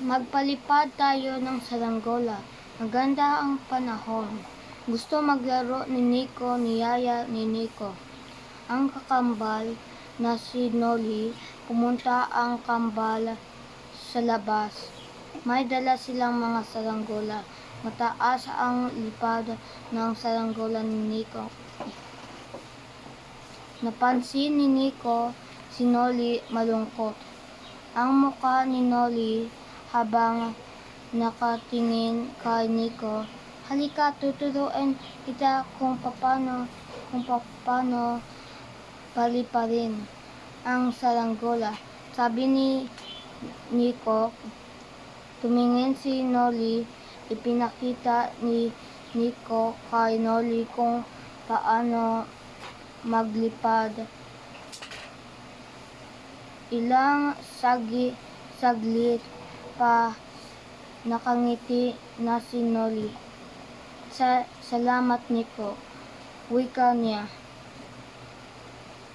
Magpalipad tayo ng saranggola. Maganda ang panahon. Gusto maglaro ni Nico, ni Yaya, ni Nico. Ang kakambal na si Noli, pumunta ang kambal sa labas. May dala silang mga saranggola. Mataas ang lipad ng saranggola ni Nico. Napansin ni Nico si Noli malungkot. Ang mukha ni Noli habang nakatingin kay Nico. Halika, tuturuan kita kung paano paliparin ang saranggola, sabi ni Nico. Tumingin si Noli. Ipinakita ni Nico kay Noli kung paano maglipad. Ilang saglit pa nakangiti na si Noli. Salamat Nico, wika niya.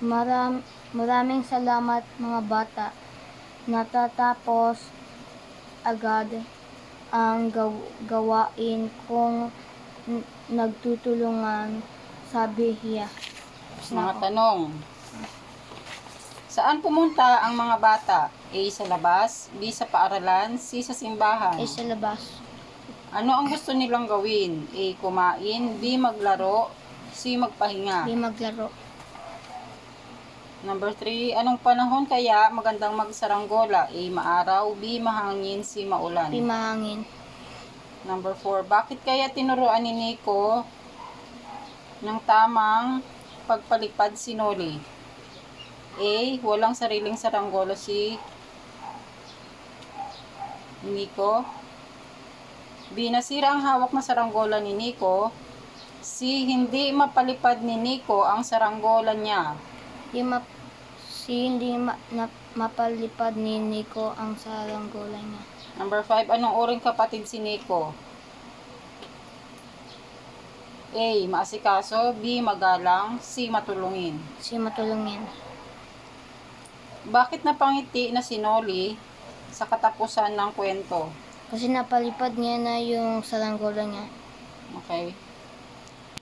Maraming salamat mga bata. Natatapos agad ang gawain kung nagtutulungan, sabi niya. Mga tanong. Saan pumunta ang mga bata? A. Sa labas, B. Sa paaralan, C. Sa simbahan. Ay sa labas. Ano ang gusto nilang gawin? A. Kumain, B. Maglaro, C. Magpahinga. Di maglaro. Number 3, anong panahon kaya magandang magsaranggola? A. Maaraw, B. Mahangin, C. Maulan. Di mahangin. Number 4, bakit kaya tinuruan ni Nico ng tamang pagpalipad si Noli? A. Walang sariling saranggola si Nico. B. Nasira ang hawak na saranggola ni Nico. C. Hindi mapalipad ni Nico ang saranggola niya. Hindi mapalipad ni Nico ang saranggola niya. Number 5, anong uring kapatid si Nico? A. Maasikaso, B. Magalang, C. Matulungin. Si matulungin. Bakit napangiti na si Noli sa katapusan ng kwento? Kasi napalipad niya na yung saranggola niya. Okay.